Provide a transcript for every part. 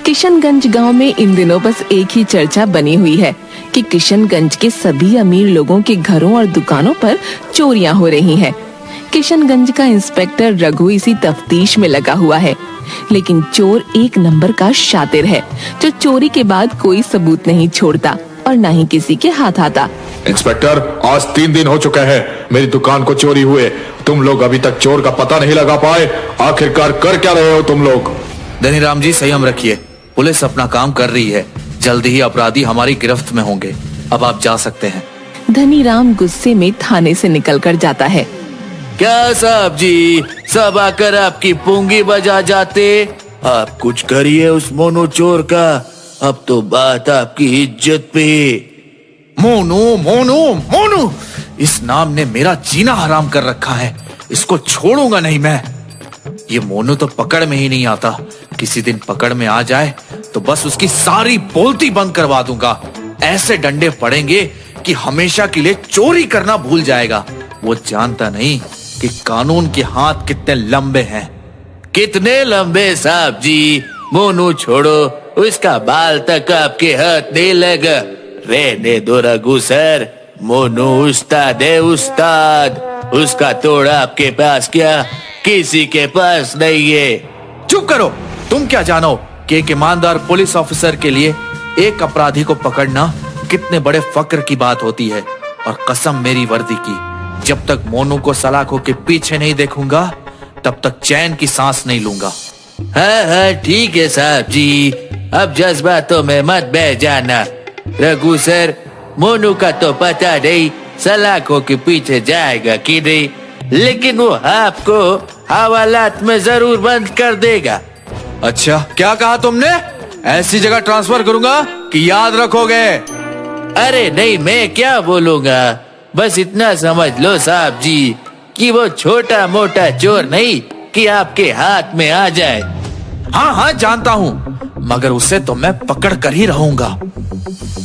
किशनगंज गांव में इन दिनों बस एक ही चर्चा बनी हुई है कि किशनगंज के सभी अमीर लोगों के घरों और दुकानों पर चोरियां हो रही हैं। किशनगंज का इंस्पेक्टर रघु इसी तफ्तीश में लगा हुआ है, लेकिन चोर एक नंबर का शातिर है जो चोरी के बाद कोई सबूत नहीं छोड़ता और न ही किसी के हाथ आता। इंस्पेक्टर, आज 3 दिन हो चुके हैं मेरी दुकान को चोरी हुए। तुम लोग अभी तक चोर का पता नहीं लगा पाए। आखिरकार कर क्या रहे हो तुम लोग? धनीराम जी, संयम रखिए। पुलिस अपना काम कर रही है। जल्दी ही अपराधी हमारी गिरफ्त में होंगे। अब आप जा सकते हैं। धनीराम गुस्से में थाने से निकलकर जाता है। क्या साहब जी, सब आकर आपकी पूंगी बजा जाते। आप कुछ करिए उस मोनू चोर का। अब तो बात आपकी इज्जत पे। मोनू मोनू मोनू, इस नाम ने मेरा जीना हराम कर रखा है। इसको छोड़ूंगा नहीं मैं। ये मोनू तो पकड़ में ही नहीं आता। किसी दिन पकड़ में आ जाए तो बस उसकी सारी बोलती बंद करवा दूंगा। ऐसे डंडे पड़ेंगे कि हमेशा के लिए चोरी करना भूल जाएगा। वो जानता नहीं कि कानून के हाथ कितने लंबे हैं। कितने लंबे साहब जी? मोनू छोड़ो, उसका बाल तक आपके हाथ नहीं लगा। रहने दो रघु सर। मोनू उस्ताद है, उस्ताद। उसका तोड़ आपके पास क्या किसी के पास नहीं है। चुप करो। तुम क्या जानो कि एक ईमानदार पुलिस ऑफिसर के लिए एक अपराधी को पकड़ना कितने बड़े फक्र की बात होती है। और कसम मेरी वर्दी की, जब तक मोनू को सलाखों के पीछे नहीं देखूंगा तब तक चैन की सांस नहीं लूंगा। हाँ, ठीक है साहब जी। अब जज्बातों में मत बह जाना। रघु सर, मोनू का तो पता नहीं सलाखों के पीछे जाएगा कि नहीं, लेकिन वो आपको हवालात में जरूर बंद कर देगा। अच्छा, क्या कहा तुमने? ऐसी जगह ट्रांसफर करूंगा कि याद रखोगे? अरे नहीं, मैं क्या बोलूंगा। बस इतना समझ लो साहब जी कि वो छोटा मोटा चोर नहीं कि आपके हाथ में आ जाए। हाँ हाँ, जानता हूँ, मगर उसे तो मैं पकड़ कर ही रहूंगा।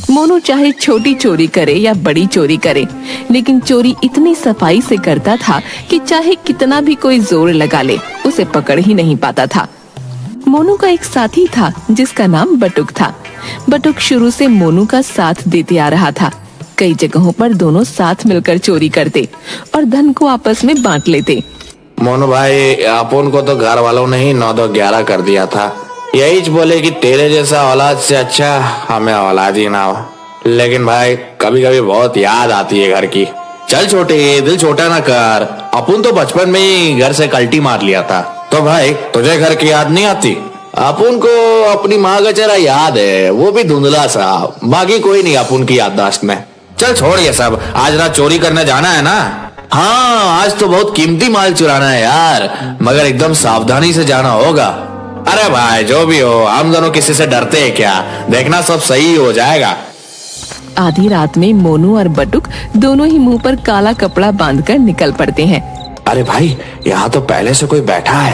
मोनू चाहे छोटी चोरी करे या बड़ी चोरी करे, लेकिन चोरी इतनी सफाई से करता था कि चाहे कितना भी कोई जोर लगा ले, उसे पकड़ ही नहीं पाता था। मोनू का एक साथी था जिसका नाम बटुक था। बटुक शुरू से मोनू का साथ देते आ रहा था। कई जगहों पर दोनों साथ मिलकर चोरी करते और धन को आपस में बांट लेते। मोनू भाई, अपन को तो घर वालों ने ही 9-2-11 कर दिया था। यही बोले कि तेरे जैसा औलाद से अच्छा हमें औलाद ही ना हो। लेकिन भाई, कभी कभी बहुत याद आती है घर की। चल छोटे, दिल छोटा ना कर। अपन तो बचपन में ही घर से कल्टी मार लिया था। तो भाई, तुझे घर की याद नहीं आती? अपन को अपनी माँ का चेहरा याद है, वो भी धुंधला सा। बाकी कोई नहीं अपन की याददाश्त में। चल छोड़ ये सब। आज रात चोरी करने जाना है ना? हाँ, आज तो बहुत कीमती माल चुराना है यार, मगर एकदम सावधानी से जाना होगा। अरे भाई, जो भी हो, हम दोनों किसी से डरते हैं क्या? देखना सब सही हो जाएगा। आधी रात में मोनू और बटुक दोनों ही मुंह पर काला कपड़ा बांधकर निकल पड़ते हैं। अरे भाई, यहाँ तो पहले से कोई बैठा है।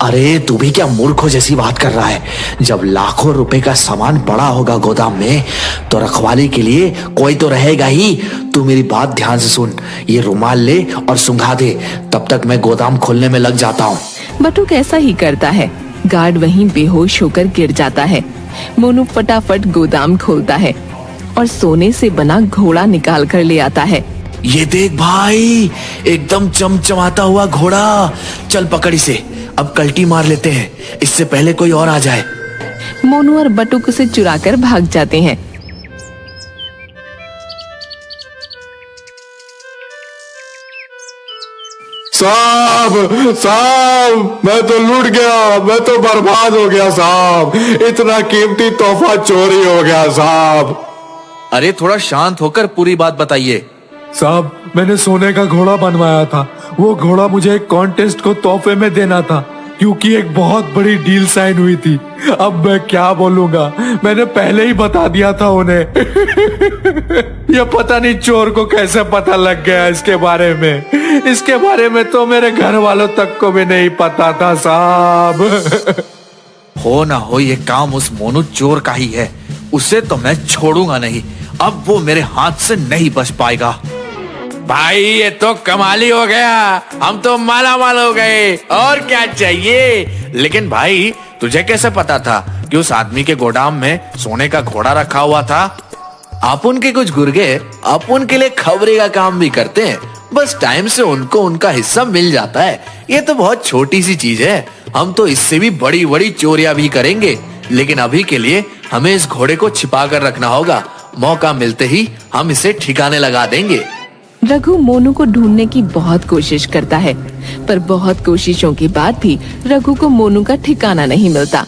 अरे तू भी क्या मूर्खों जैसी बात कर रहा है? जब लाखों रुपए का सामान पड़ा होगा गोदाम में तो रखवाली के लिए कोई तो रहेगा ही। तू मेरी बात ध्यान से सुन। ये रुमाल ले और सुंघा दे, तब तक मैं गोदाम खोलने में लग जाता हूँ। बटुक ऐसा ही करता है। गार्ड वहीं बेहोश होकर गिर जाता है। मोनू फटाफट गोदाम खोलता है और सोने से बना घोड़ा निकाल कर ले आता है। ये देख भाई, एकदम चमचमाता हुआ घोड़ा। चल पकड़ इसे, अब कल्टी मार लेते हैं, इससे पहले कोई और आ जाए। मोनू और बटुक उसे चुराकर भाग जाते हैं। साहब, साहब, मैं तो लूट गया, मैं तो बर्बाद हो गया साहब। इतना कीमती तोहफा चोरी हो गया साहब। अरे थोड़ा शांत होकर पूरी बात बताइए। साहब, मैंने सोने का घोड़ा बनवाया था। वो घोड़ा मुझे एक कॉन्टेस्ट को तोहफे में देना था, क्योंकि एक बहुत बड़ी डील साइन हुई थी। अब मैं क्या बोलूंगा, मैंने पहले ही बता दिया था उन्हें। ये पता नहीं चोर को कैसे पता लग गया इसके बारे में। इसके बारे में तो मेरे घर वालों तक को भी नहीं पता था साहब। हो ना हो, ये काम उस मोनू चोर का ही है। उसे तो मैं छोड़ूंगा नहीं। अब वो मेरे हाथ से नहीं बच पाएगा। भाई, ये तो कमाली हो गया। हम तो माला माल हो गए। और क्या चाहिए? लेकिन भाई, तुझे कैसे पता था कि कि उस आदमी के गोदाम में सोने का घोड़ा रखा हुआ था। अपुन के कुछ गुर्गे अपुन के लिए खबरे का काम भी करते हैं, बस टाइम से उनको उनका हिस्सा मिल जाता है। ये तो बहुत छोटी सी चीज है, हम तो इससे भी बड़ी बड़ी चोरियां भी करेंगे, लेकिन अभी के लिए हमें इस घोड़े को छिपा कर रखना होगा। मौका मिलते ही हम इसे ठिकाने लगा देंगे। रघु मोनू को ढूंढने की बहुत कोशिश करता है, पर बहुत कोशिशों के बाद भी रघु को मोनू का ठिकाना नहीं मिलता।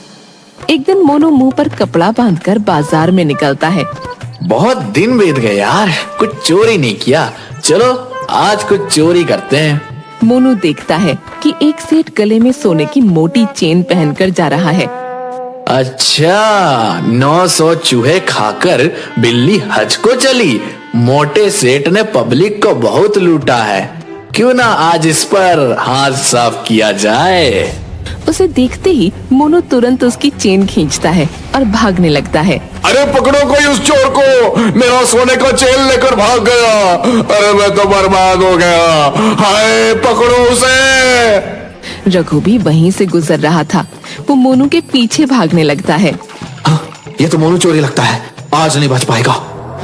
एक दिन मोनू मुंह पर कपड़ा बांधकर बाजार में निकलता है। बहुत दिन बीत गए यार, कुछ चोरी नहीं किया, चलो आज कुछ चोरी करते हैं। मोनू देखता है कि एक सेठ गले में सोने की मोटी चेन पहनकर जा रहा है। अच्छा, 900 चूहे खाकर बिल्ली हज को चली। मोटे सेठ ने पब्लिक को बहुत लूटा है, क्यों ना आज इस पर हाथ साफ किया जाए। उसे देखते ही मोनू तुरंत उसकी चेन खींचता है और भागने लगता है। अरे पकड़ो कोई उस चोर को, मेरा सोने का चेन लेकर भाग गया। अरे मैं तो बर्बाद हो गया, हाय पकड़ो उसे। रघु भी वहीं से गुजर रहा था, वो मोनू के पीछे भागने लगता है। ये तो मोनू चोरी लगता है, आज नहीं बच पाएगा।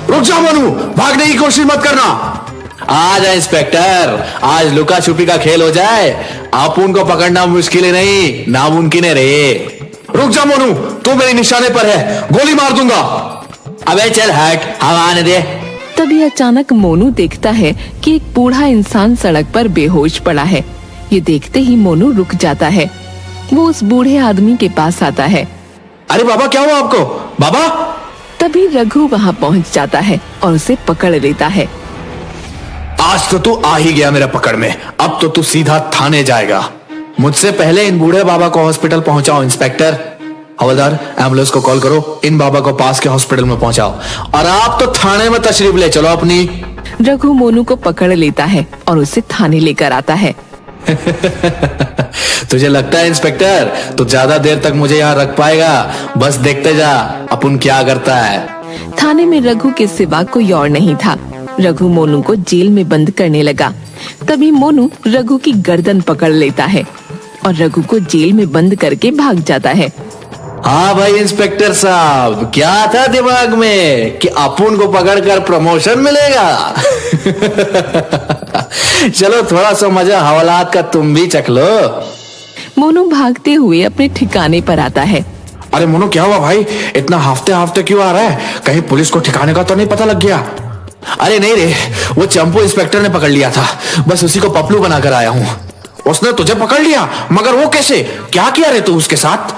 रुक जा मोनू, भागने की कोशिश मत करना। आ जाए इंस्पेक्टर, आज लुका छुपी का खेल हो जाए। आप उनको पकड़ना मुश्किल नहीं, नामुमकिन है रे। रुक जा मोनू, तू मेरे निशाने पर है, गोली मार दूंगा। अबे चल हट, हवा आने दे। तभी अचानक मोनू देखता है कि एक बूढ़ा इंसान सड़क पर बेहोश पड़ा है। ये देखते ही मोनू रुक जाता है। वो उस बूढ़े आदमी के पास आता है। अरे बाबा, क्या हुआ आपको बाबा? तभी रघु वहाँ पहुँच जाता है और उसे पकड़ लेता है। आज तो तू आ ही गया मेरे पकड़ में, अब तो तू सीधा थाने जाएगा। मुझसे पहले इन बूढ़े बाबा को हॉस्पिटल पहुंचाओ। इंस्पेक्टर, हवलदार, एम्बुलेंस को कॉल करो, इन बाबा को पास के हॉस्पिटल में पहुंचाओ, और आप तो थाने में तशरीफ ले चलो अपनी। रघु मोनू को पकड़ लेता है और उसे थाने लेकर आता है। तुझे लगता है इंस्पेक्टर तू ज्यादा देर तक मुझे यहाँ रख पाएगा? बस देखते जा अपुन क्या करता है। थाने में रघु के सिवा कोई और नहीं था। रघु मोनू को जेल में बंद करने लगा। तभी मोनू रघु की गर्दन पकड़ लेता है और रघु को जेल में बंद करके भाग जाता है। हाँ भाई इंस्पेक्टर साहब, क्या था दिमाग में कि अपुन को पकड़कर प्रमोशन मिलेगा? चलो थोड़ा सा मजा हवालात का तुम भी चख लो। मोनू भागते हुए अपने ठिकाने पर आता है। अरे मोनू, क्या हुआ भाई? इतना हाफते हाफते क्यों आ रहा है? कहीं पुलिस को ठिकाने का तो नहीं पता लग गया? अरे नहीं रे, वो चंपू इंस्पेक्टर ने पकड़ लिया था, बस उसी को पपलू बनाकर आया हूँ। उसने तुझे पकड़ लिया? मगर वो कैसे? क्या किया रे तू उसके साथ?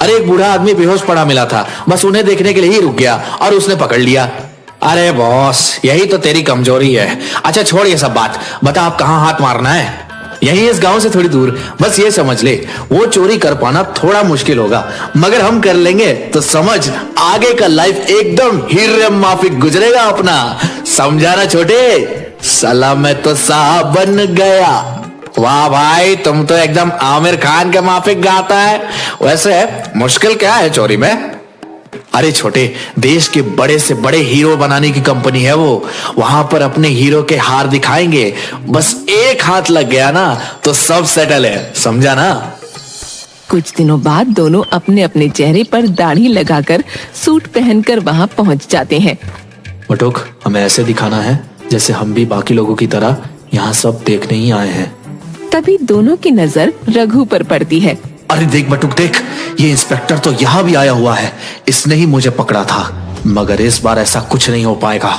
अरे एक बूढ़ा आदमी बेहोश पड़ा मिला था, बस उन्हें देखने के लिए ही रुक गया और उसने पकड़ लिया। अरे बॉस, यही तो तेरी कमजोरी है। अच्छा छोड़ ये सब बात, बता आप कहाँ हाथ मारना है? यही इस गांव से थोड़ी दूर, बस ये समझ ले वो चोरी कर पाना थोड़ा मुश्किल होगा, मगर हम कर लेंगे तो समझ आगे का लाइफ एकदम हीरे माफिक गुजरेगा अपना। समझा ना छोटे? साला मैं तो साहब बन गया। वाह भाई, तुम तो एकदम आमिर खान के माफिक गाता है। वैसे मुश्किल क्या है चोरी में? अरे छोटे, देश के बड़े से बड़े हीरो बनाने की कंपनी है वो, वहां पर अपने हीरो के हार दिखाएंगे, बस एक हाथ लग गया ना तो सब सेटल है, समझा ना? कुछ दिनों बाद दोनों अपने अपने चेहरे पर दाढ़ी लगाकर सूट पहनकर वहाँ पहुँच जाते हैं। बटुक, हमें ऐसे दिखाना है जैसे हम भी बाकी लोगों की तरह यहाँ सब देखने ही आए हैं। तभी दोनों की नजर रघु पर पड़ती है। अरे देख बटुक देख, ये इंस्पेक्टर तो यहाँ भी आया हुआ है, इसने ही मुझे पकड़ा था, मगर इस बार ऐसा कुछ नहीं हो पाएगा।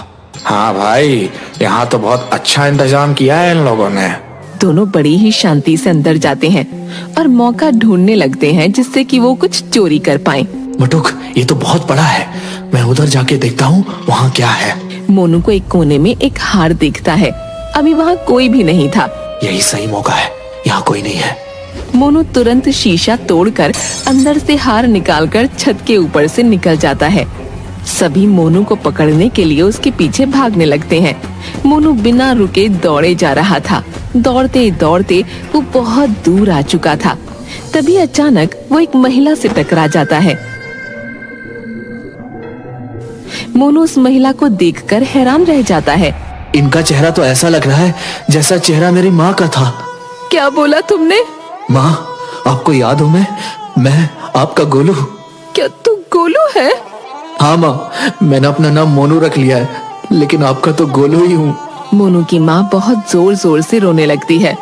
हाँ भाई, यहाँ तो बहुत अच्छा इंतजाम किया है इन लोगों ने। दोनों बड़ी ही शांति से अंदर जाते हैं और मौका ढूंढने लगते हैं जिससे कि वो कुछ चोरी कर पाएं। बटुक, ये तो बहुत बड़ा है, मैं उधर जाके देखता हूँ वहाँ क्या है। मोनू को एक कोने में एक हार दिखता है। अभी वहाँ कोई भी नहीं था। यही सही मौका है, यहाँ कोई नहीं है। मोनू तुरंत शीशा तोड़कर अंदर से हार निकालकर छत के ऊपर से निकल जाता है। सभी मोनू को पकड़ने के लिए उसके पीछे भागने लगते हैं। मोनू बिना रुके दौड़े जा रहा था। दौड़ते दौड़ते वो बहुत दूर आ चुका था। तभी अचानक वो एक महिला से टकरा जाता है। मोनू उस महिला को देखकर हैरान रह जाता है। इनका चेहरा तो ऐसा लग रहा है जैसा चेहरा मेरी माँ का था। क्या बोला तुमने? माँ, आपको याद हो मैं आपका गोलू। क्या तू गोलू है? हाँ माँ, मैंने अपना नाम मोनू रख लिया है, लेकिन आपका तो गोलू ही हूँ। मोनू की माँ बहुत जोर जोर से रोने लगती है।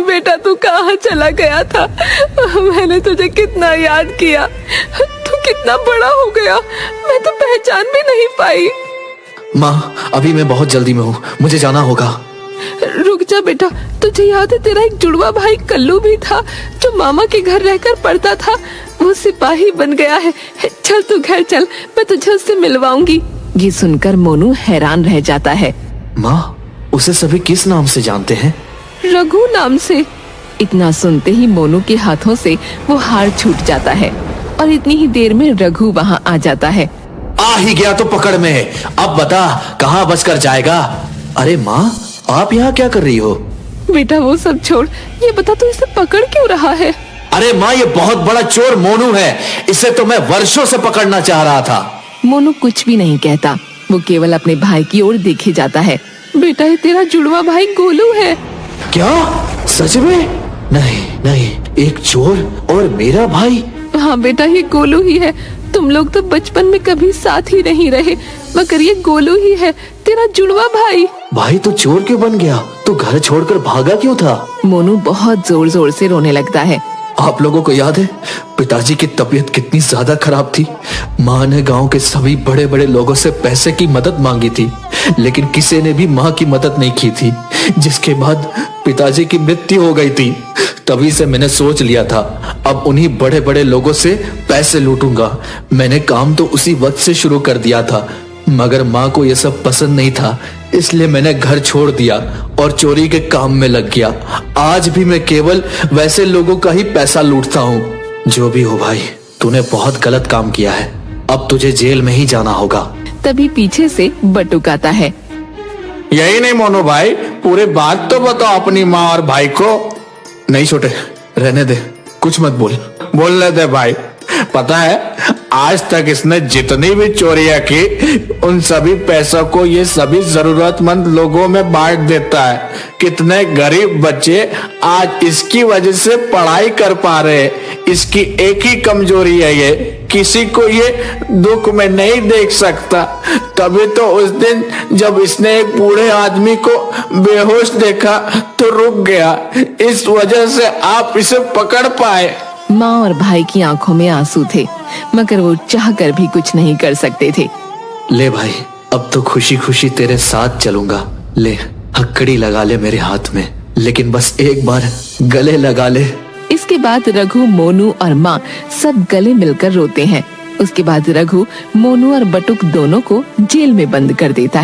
बेटा तू कहाँ चला गया था? मैंने तुझे कितना याद किया, तू कितना बड़ा हो गया, मैं तो पहचान भी नहीं पाई। माँ, अभी मैं बहुत जल्दी में हूँ, मुझे जाना होगा। रुक जा बेटा, तुझे याद है तेरा एक जुड़वा भाई कल्लू भी था जो मामा के घर रहकर पढ़ता था, वो सिपाही बन गया है। चल तू घर चल, मैं तुझे उससे मिलवाऊंगी। ये सुनकर मोनू हैरान रह जाता है। माँ, उसे सभी किस नाम से जानते हैं? रघु नाम से। इतना सुनते ही मोनू के हाथों से वो हार छूट जाता है और इतनी ही देर में रघु वहाँ आ जाता है। आ ही गया तो पकड़ में, अब बता कहाँ बचकर जाएगा? अरे माँ, आप यहाँ क्या कर रही हो? बेटा वो सब छोड़, ये बता तू इसे पकड़ क्यों रहा है? अरे माँ, ये बहुत बड़ा चोर मोनू है, इसे तो मैं वर्षों से पकड़ना चाह रहा था। मोनू कुछ भी नहीं कहता, वो केवल अपने भाई की ओर देखे जाता है। बेटा ये तेरा जुड़वा भाई गोलू है। क्या? सच में? नहीं नहीं, एक चोर और मेरा भाई? हाँ बेटा, ये गोलू ही है। तुम लोग तो बचपन में कभी साथ ही नहीं रहे, मगर ये गोलू ही है, तेरा जुड़वा भाई। भाई तो चोर क्यों बन गया? तो घर छोड़कर भागा क्यों था? मोनू बहुत जोर जोर से रोने लगता है। आप लोगों को याद है पिताजी की तबीयत कितनी ज्यादा खराब थी? माँ ने गांव के सभी बड़े बड़े लोगों से पैसे की मदद मांगी थी, लेकिन किसी ने भी माँ की मदद नहीं की थी, जिसके बाद पिताजी की मृत्यु हो गई थी। तभी से मैंने सोच लिया था अब उन्हीं बड़े बड़े लोगों से पैसे लूटूंगा। मैंने काम तो उसी वक्त से शुरू कर दिया था, मगर माँ को यह सब पसंद नहीं था, इसलिए मैंने घर छोड़ दिया और चोरी के काम में लग गया। आज भी मैं केवल वैसे लोगों का ही पैसा लूटता हूँ। जो भी हो भाई, तूने बहुत गलत काम किया है, अब तुझे जेल में ही जाना होगा। तभी पीछे से बटुक आता है। यही नहीं मोनू भाई, पूरी बात तो बताओ अपनी माँ और भाई को। नहीं छोटे, रहने दे, कुछ मत बोल। बोलने दे भाई। पता है आज तक इसने जितनी भी चोरियां की उन सभी पैसों को ये सभी जरूरतमंद लोगों में बांट देता है। कितने गरीब बच्चे आज इसकी वजह से पढ़ाई कर पा रहे हैं। इसकी एक ही कमजोरी है, ये किसी को ये दुख में नहीं देख सकता। तभी तो उस दिन जब इसने एक बूढ़े आदमी को बेहोश देखा तो रुक गया। इस वजह से आप इसे पकड़ पाए। माँ और भाई की आंखों में आंसू थे, मगर वो चाहकर भी कुछ नहीं कर सकते थे। ले भाई, अब तो खुशी खुशी तेरे साथ चलूंगा। ले हथकड़ी लगा ले मेरे हाथ में, लेकिन बस एक बार गले लगा ले। इसके बाद रघु, मोनू और माँ सब गले मिलकर रोते हैं। उसके बाद रघु मोनू और बटुक दोनों को जेल में बंद कर देता है।